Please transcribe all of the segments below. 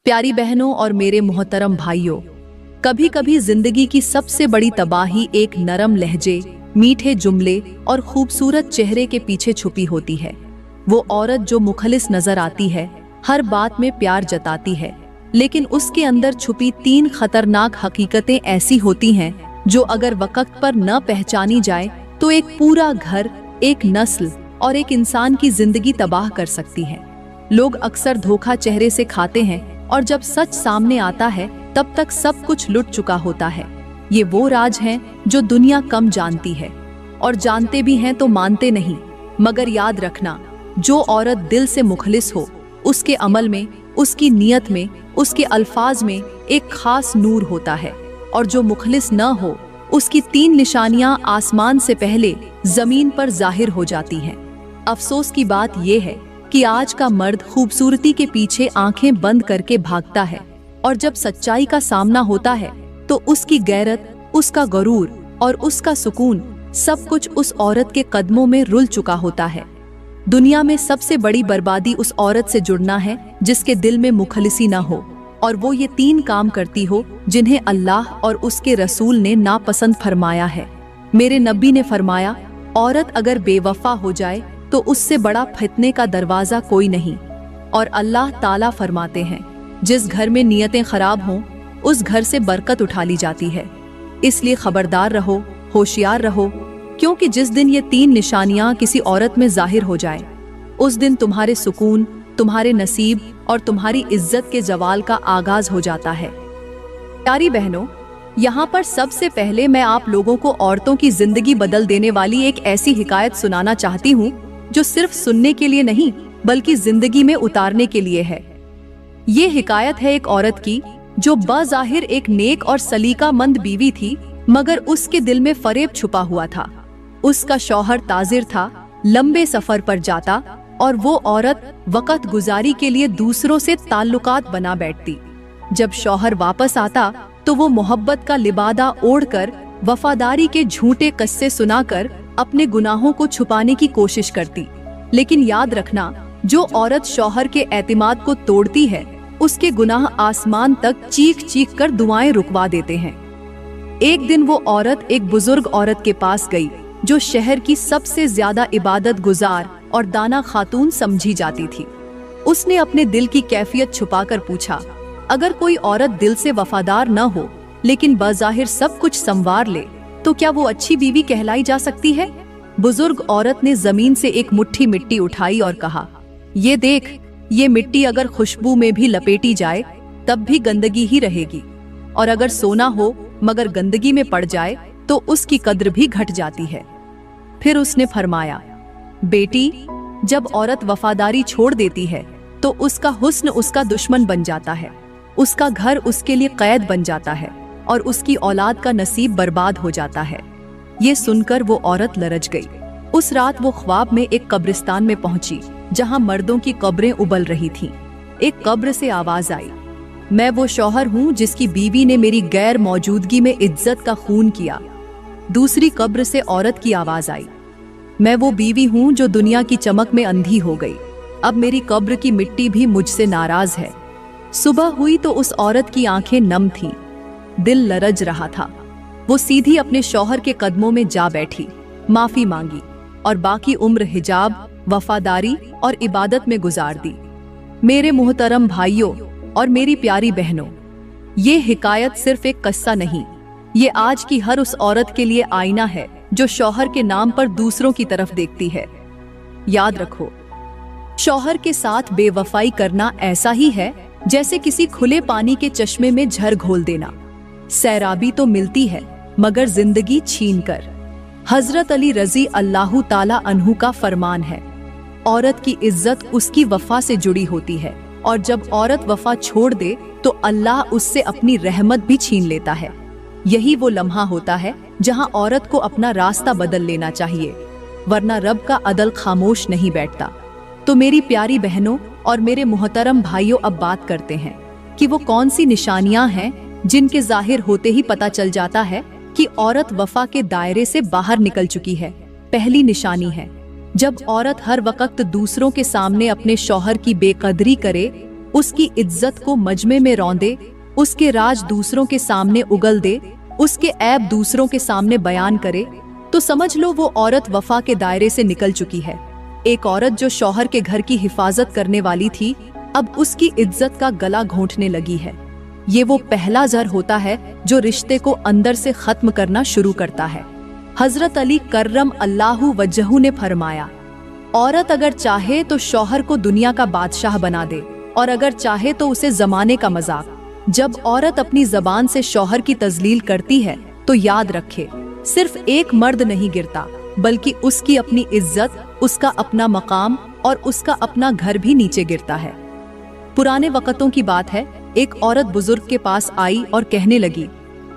प्यारी बहनों और मेरे मोहतरम भाइयों, कभी कभी जिंदगी की सबसे बड़ी तबाही एक नरम लहजे, मीठे जुमले और खूबसूरत चेहरे के पीछे छुपी होती है। वो औरत जो मुखलिस नजर आती है, हर बात में प्यार जताती है, लेकिन उसके अंदर छुपी 3 खतरनाक हकीकतें ऐसी होती हैं जो अगर वक्त पर न पहचानी जाए तो एक पूरा घर, एक नस्ल और एक इंसान की जिंदगी तबाह कर सकती है। लोग अक्सर धोखा चेहरे से खाते हैं और जब सच सामने आता है तब तक सब कुछ लुट चुका होता है। ये वो राज हैं जो दुनिया कम जानती है, और जानते भी हैं तो मानते नहीं। मगर याद रखना, जो औरत दिल से मुखलिस हो, उसके अमल में, उसकी नीयत में, उसके अल्फाज में एक खास नूर होता है, और जो मुखलिस न हो, उसकी 3 निशानियां आसमान से पहले जमीन पर जाहिर हो जाती हैं। अफसोस की बात यह है कि आज का मर्द खूबसूरती के पीछे आंखें बंद करके भागता है, और जब सच्चाई का सामना होता है तो उसकी गैरत, उसका गरूर और उसका सुकून सब कुछ उस औरत के कदमों में रुल चुका होता है। दुनिया में सबसे बड़ी बर्बादी उस औरत से जुड़ना है जिसके दिल में मुखलिसी ना हो, और वो ये 3 काम करती हो जिन्हें अल्लाह और उसके रसूल ने नापसंद फरमाया है। मेरे नबी ने फरमाया, औरत अगर बेवफा हो जाए तो उससे बड़ा फितने का दरवाजा कोई नहीं। और अल्लाह ताला फरमाते हैं, जिस घर में नियतें खराब हों उस घर से बरकत उठा ली जाती है। इसलिए खबरदार रहो, होशियार रहो, क्योंकि जिस दिन ये 3 निशानियां किसी औरत में जाहिर हो जाए, उस दिन तुम्हारे सुकून, तुम्हारे नसीब और तुम्हारी इज्जत के जवाल का आगाज हो जाता है। प्यारी बहनों, यहाँ पर सबसे पहले मैं आप लोगों को औरतों की जिंदगी बदल देने वाली एक ऐसी हिकायत सुनाना चाहती हूँ जो सिर्फ सुनने के लिए नहीं बल्कि जिंदगी में उतारने के लिए है। ये हिकायत है एक औरत की जो बाज़ाहिर एक नेक और सलीकामंद बीवी थी, मगर उसके दिल में फरेब छुपा हुआ था। उसका शौहर ताजिर था, लंबे सफर पर जाता, और वो औरत वक़्त गुजारी के लिए दूसरों से ताल्लुकात बना बैठती। जब शौहर वापस आता तो वो मोहब्बत का लिबादा ओढ़कर वफादारी के झूठे किस्से सुनाकर अपने गुनाहों को छुपाने की कोशिश करती। लेकिन याद रखना, जो औरत शौहर के एतिमाद को तोड़ती है, उसके गुनाह आसमान तक चीख चीख कर दुआएं रुकवा देते हैं। एक दिन वो औरत एक बुजुर्ग औरत के पास गई जो शहर की सबसे ज्यादा इबादत गुजार और दाना खातून समझी जाती थी। उसने अपने दिल की कैफियत छुपाकर पूछा, अगर कोई औरत दिल से वफादार न हो लेकिन बज़ाहिर सब कुछ संवार ले तो क्या वो अच्छी बीवी कहलाई जा सकती है? बुजुर्ग औरत ने जमीन से एक मुट्ठी मिट्टी उठाई और कहा, ये देख, ये मिट्टी अगर खुशबू में भी लपेटी जाए तब भी गंदगी ही रहेगी, और अगर सोना हो मगर गंदगी में पड़ जाए तो उसकी कद्र भी घट जाती है। फिर उसने फरमाया, बेटी, जब औरत वफादारी छोड़ देती है तो उसका हुस्न उसका दुश्मन बन जाता है, उसका घर उसके लिए कैद बन जाता है, और उसकी औलाद का नसीब बर्बाद हो जाता है। ये सुनकर वो औरत लरज गई। उस रात वो ख्वाब में एक कब्रिस्तान में पहुंची जहां मर्दों की कब्रें उबल रही थीं। एक कब्र से आवाज आई, मैं वो शौहर हूं जिसकी बीवी ने मेरी गैर मौजूदगी में इज्जत का खून किया। दूसरी कब्र से औरत की आवाज आई, मैं वो बीवी हूं जो दुनिया की चमक में अंधी हो गई। अब मेरी कब्र की मिट्टी भी मुझसे नाराज है। सुबह हुई तो उस औरत की आंखें नम थीं, दिल लरज रहा था। वो सीधी अपने शौहर के कदमों में जा बैठी, माफी मांगी और बाकी उम्र हिजाब, वफादारी और इबादत में गुजार दी। मेरे मोहतरम भाइयों और मेरी प्यारी बहनों, ये हिकायत सिर्फ एक किस्सा नहीं, ये आज की हर उस औरत के लिए आईना है जो शौहर के नाम पर दूसरों की तरफ देखती है। याद रखो, शौहर के साथ बेवफाई करना ऐसा ही है जैसे किसी खुले पानी के चश्मे में झर घोल देना। सैराबी तो मिलती है मगर जिंदगी छीन कर। हजरत अली रजी अल्लाहु ताला अन्हु का फरमान है, औरत की इज्जत उसकी वफा से जुड़ी होती है, और जब औरत वफा छोड़ दे तो अल्लाह उससे अपनी रहमत भी छीन लेता है। यही वो लम्हा होता है जहां औरत को अपना रास्ता बदल लेना चाहिए, वरना रब का अदल खामोश नहीं बैठता। तो मेरी प्यारी बहनों और मेरे मोहतरम भाइयों, अब बात करते हैं कि वो कौन सी निशानियां हैं जिनके जाहिर होते ही पता चल जाता है कि औरत वफा के दायरे से बाहर निकल चुकी है। पहली निशानी है, जब औरत हर वक्त दूसरों के सामने अपने शौहर की बेकदरी करे उसकी इज्जत को मजमे में रौंदे, उसके राज दूसरों के सामने उगल दे, उसके ऐब दूसरों के सामने बयान करे, तो समझ लो वो औरत वफा के दायरे से निकल चुकी है। एक औरत जो शौहर के घर की हिफाजत करने वाली थी, अब उसकी इज्जत का गला घोंटने लगी है। ये वो पहला ज़र होता है जो रिश्ते को अंदर से खत्म करना शुरू करता है। हजरत अली कर्रम अल्लाहु वजहू ने फरमाया, औरत अगर चाहे तो शौहर को दुनिया का बादशाह बना दे, और अगर चाहे तो उसे जमाने का मजाक। जब औरत अपनी जबान से शौहर की तजलील करती है तो याद रखे, सिर्फ एक मर्द नहीं गिरता, बल्कि उसकी अपनी इज्जत, उसका अपना मकाम और उसका अपना घर भी नीचे गिरता है। पुराने वक़्तों की बात है, एक औरत बुजुर्ग के पास आई और कहने लगी,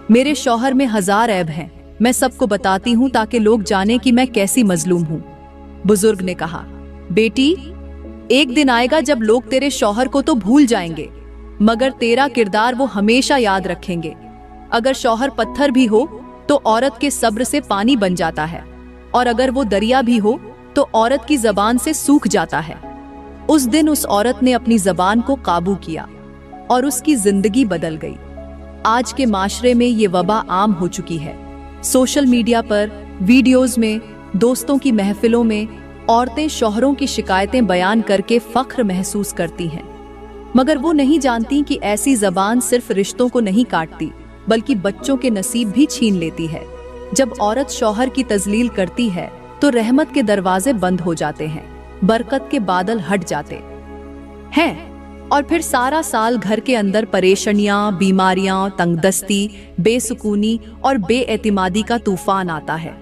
मेरे शौहर में 1000 ऐब हैं, मैं सबको बताती हूँ ताकि लोग जाने कि मैं कैसी मजलूम हूँ। बुजुर्ग ने कहा, बेटी, एक दिन आएगा जब लोग तेरे शौहर को तो भूल जाएंगे, मगर तेरा किरदार वो हमेशा याद रखेंगे। अगर शौहर पत्थर भी हो तो औरत के सब्र से पानी बन जाता है, और अगर वो दरिया भी हो तो औरत की जबान से सूख जाता है। उस दिन उस औरत ने अपनी जबान को काबू किया और उसकी जिंदगी बदल गई। आज के माशरे में ये वबा आम हो चुकी है। सोशल मीडिया पर, वीडियोस में, दोस्तों की महफिलों में औरतें शौहरों की शिकायतें बयान करके फख्र महसूस करती हैं, मगर वो नहीं जानती कि ऐसी जबान सिर्फ रिश्तों को नहीं काटती, बल्कि बच्चों के नसीब भी छीन लेती है। जब औरत शौहर की तजलील करती है तो रहमत के दरवाजे बंद हो जाते हैं, बरकत के बादल हट जाते हैं, और फिर सारा साल घर के अंदर परेशानियां, बीमारियां, तंगदस्ती, बेसुकूनी और बेएतिमादी का तूफान आता है।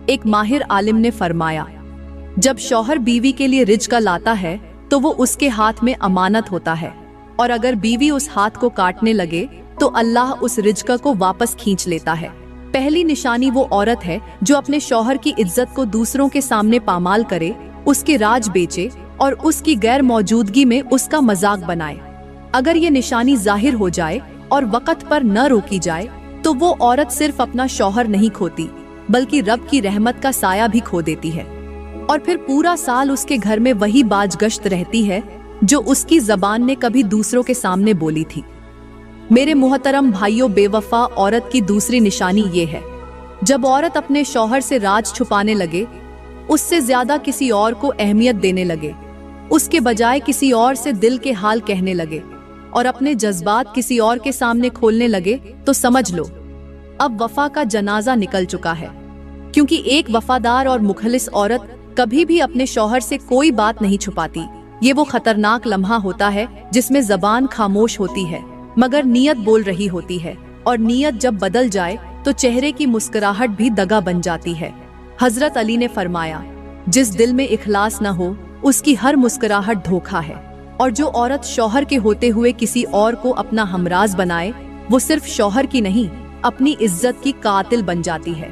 एक माहिर आलिम ने फरमाया, जब शौहर बीवी के लिए रिज़्क़ लाता है तो वो उसके हाथ में अमानत होता है, और अगर बीवी उस हाथ को काटने लगे तो अल्लाह उस रिज़्क़ को वापस खींच लेता है। पहली निशानी वो औरत है जो अपने शौहर की इज्जत को दूसरों के सामने पामाल करे, उसके राज बेचे और उसकी गैर मौजूदगी में उसका मजाक बनाए। अगर ये निशानी जाहिर हो जाए और वक़्त पर न रोकी जाए तो वो औरत सिर्फ अपना शौहर नहीं खोती, बल्कि रब की रहमत का साया भी खो देती है, और फिर पूरा साल उसके घर में वही बाजगश्त रहती है जो उसकी जबान ने कभी दूसरों के सामने बोली थी। मेरे मुहतरम भाइयों, बेवफा औरत की दूसरी निशानी ये है, जब औरत अपने शौहर से राज छुपाने लगे, उससे ज्यादा किसी और को अहमियत देने लगे, उसके बजाय किसी और से दिल के हाल कहने लगे और अपने जज्बात किसी और के सामने खोलने लगे, तो समझ लो अब वफा का जनाजा निकल चुका है। क्योंकि एक वफादार और मुखलिस औरत कभी भी अपने शौहर से कोई बात नहीं छुपाती। ये वो खतरनाक लम्हा होता है जिसमें जबान खामोश होती है मगर नीयत बोल रही होती है, और नीयत जब बदल जाए तो चेहरे की मुस्कुराहट भी दगा बन जाती है। हजरत अली ने फरमाया, जिस दिल में इखलास न हो उसकी हर मुस्कुराहट धोखा है, और जो औरत शौहर के होते हुए किसी और को अपना हमराज बनाए, वो सिर्फ शौहर की नहीं, अपनी इज्जत की कातिल बन जाती है।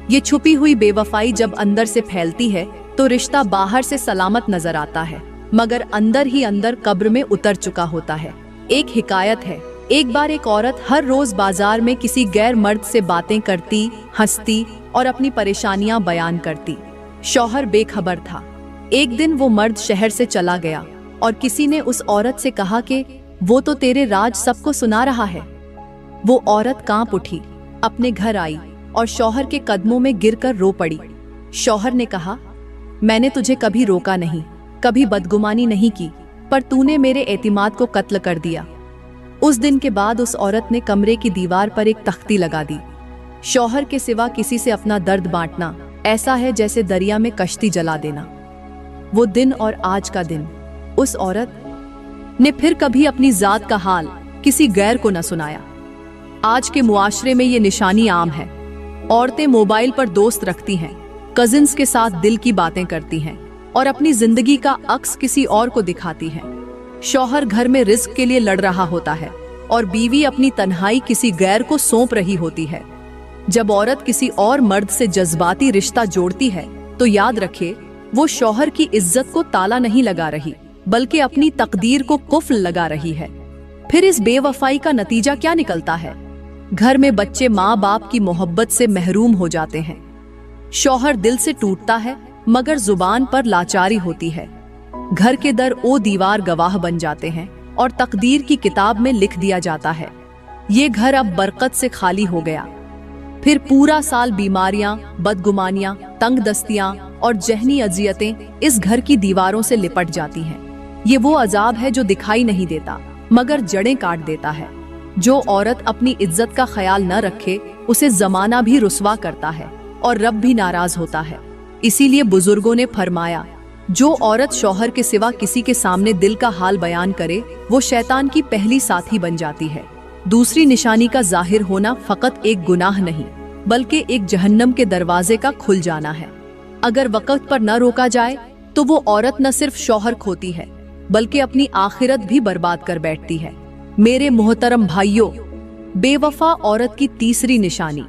ये छुपी हुई बेवफाई जब अंदर से फैलती है तो रिश्ता बाहर से सलामत नजर आता है, मगर अंदर ही अंदर कब्र में उतर चुका होता है। एक हिकायत है, एक बार एक औरत हर रोज बाजार में किसी गैर मर्द से बातें करती, हंसती और अपनी परेशानियां बयान करती। शौहर बेखबर था। एक दिन वो मर्द शहर से चला गया और किसी ने उस औरत से कहा कि वो तो तेरे राज सबको सुना रहा है। वो औरत कांप उठी, अपने घर आई और शौहर के कदमों में गिरकर रो पड़ी। शौहर ने कहा, मैंने तुझे कभी रोका नहीं, कभी बदगुमानी नहीं की, पर तूने मेरे एतिमाद को कत्ल कर दिया। उस दिन के बाद उस औरत ने कमरे की दीवार पर एक तख्ती लगा दी। शौहर के सिवा किसी से अपना दर्द बांटना ऐसा है जैसे दरिया में कश्ती जला देना। वो दिन और आज का दिन, उस औरत ने फिर कभी अपनी जात का हाल किसी गैर को न सुनाया। आज के मुआशरे में ये निशानी आम है। औरतें मोबाइल पर दोस्त रखती हैं, कजिन्स के साथ दिल की बातें करती हैं और अपनी जिंदगी का अक्स किसी और को दिखाती हैं। शौहर घर में रिस्क के लिए लड़ रहा होता है और बीवी अपनी तन्हाई किसी गैर को सौंप रही होती है। जब औरत किसी और मर्द से जज्बाती रिश्ता जोड़ती है तो याद रखे, वो शौहर की इज्जत को ताला नहीं लगा रही, बल्कि अपनी तकदीर को कुफ्ल लगा रही है। फिर इस बेवफाई का नतीजा क्या निकलता है? घर में बच्चे माँ बाप की मोहब्बत से महरूम हो जाते हैं। शौहर दिल से टूटता है मगर जुबान पर लाचारी होती है। घर के दर ओ दीवार गवाह बन जाते हैं और तकदीर की किताब में लिख दिया जाता है। ये घर अब बरकत से खाली हो गया। फिर पूरा साल बीमारियां, बदगुमानियां, तंगदस्तियां और जहनी अजियतें इस घर की दीवारों से लिपट जाती हैं। ये वो अजाब है जो दिखाई नहीं देता मगर जड़ें काट देता है। जो औरत अपनी इज्जत का ख्याल न रखे उसे जमाना भी रुस्वा करता है और रब भी नाराज होता है। इसीलिए बुजुर्गों ने फरमाया, जो औरत शौहर के सिवा किसी के सामने दिल का हाल बयान करे वो शैतान की पहली साथी बन जाती है। दूसरी निशानी का जाहिर होना फकत एक गुनाह नहीं बल्कि एक जहन्नम के दरवाजे का खुल जाना है। अगर वक़्त पर न रोका जाए तो वो औरत न सिर्फ शौहर खोती है बल्कि अपनी आखिरत भी बर्बाद कर बैठती है। मेरे मोहतरम भाइयों, बेवफा औरत की तीसरी निशानी,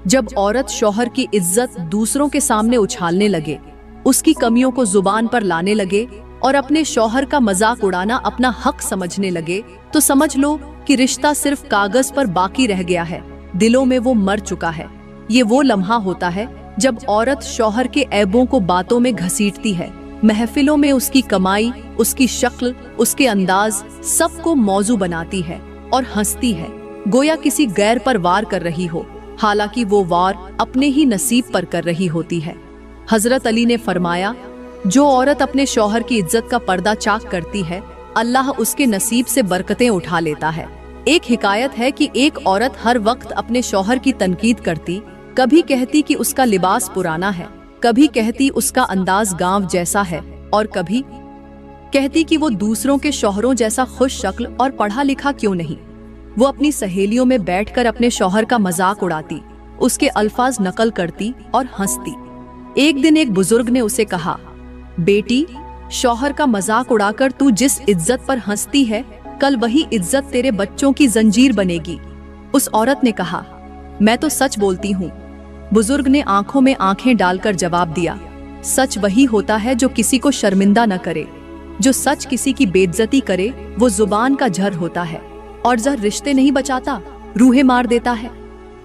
जब औरत शौहर की इज्जत दूसरों के सामने उछालने लगे, उसकी कमियों को जुबान पर लाने लगे और अपने शौहर का मजाक उड़ाना अपना हक समझने लगे, तो समझ लो कि रिश्ता सिर्फ कागज पर बाकी रह गया है, दिलों में वो मर चुका है। ये वो लम्हा होता है जब औरत शौहर के ऐबों को बातों में घसीटती है, महफिलों में उसकी कमाई, उसकी शक्ल, उसके अंदाज सबको मौजू बनाती है और हंसती है, गोया किसी गैर पर वार कर रही हो, हालांकि वो वार अपने ही नसीब पर कर रही होती है। हजरत अली ने फरमाया, जो औरत अपने शौहर की इज्जत का पर्दा चाक करती है, अल्लाह उसके नसीब से बरकतें उठा लेता है। एक हिकायत है कि एक औरत हर वक्त अपने शौहर की तनकीद करती, कभी कहती कि उसका लिबास पुराना है, कभी कहती उसका अंदाज गांव जैसा है और कभी कहती कि वो दूसरों के शौहरों जैसा खुश शक्ल और पढ़ा लिखा क्यों नहीं। वो अपनी सहेलियों में बैठकर अपने शौहर का मजाक उड़ाती, उसके अल्फाज नकल करती और हंसती। एक दिन एक बुजुर्ग ने उसे कहा, बेटी, शौहर का मजाक उड़ाकर तू जिस इज्जत पर हंसती है, कल वही इज्जत तेरे बच्चों की जंजीर बनेगी। उस औरत ने कहा, मैं तो सच बोलती हूँ। बुजुर्ग ने आंखों में आंखें डालकर जवाब दिया, सच वही होता है जो किसी को शर्मिंदा न करे। जो सच किसी की बेइज्जती करे वो जुबान का जहर होता है और जहर रिश्ते नहीं बचाता, रूहें मार देता है।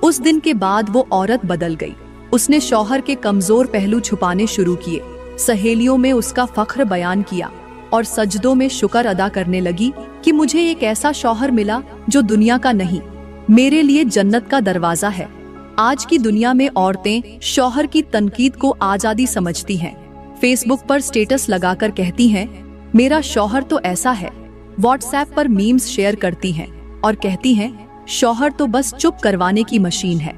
उस दिन के बाद वो औरत बदल गई। उसने शौहर के कमजोर पहलू छुपाने शुरू किए, सहेलियों में उसका फख्र बयान किया और सजदों में शुक्र अदा करने लगी कि मुझे एक ऐसा शौहर मिला जो दुनिया का नहीं, मेरे लिए जन्नत का दरवाजा है। आज की दुनिया में औरतें शौहर की तनकीद को आजादी समझती हैं। फेसबुक पर स्टेटस लगाकर कहती हैं, मेरा शौहर तो ऐसा है। व्हाट्सएप पर मीम्स शेयर करती हैं और कहती हैं, शौहर तो बस चुप करवाने की मशीन है।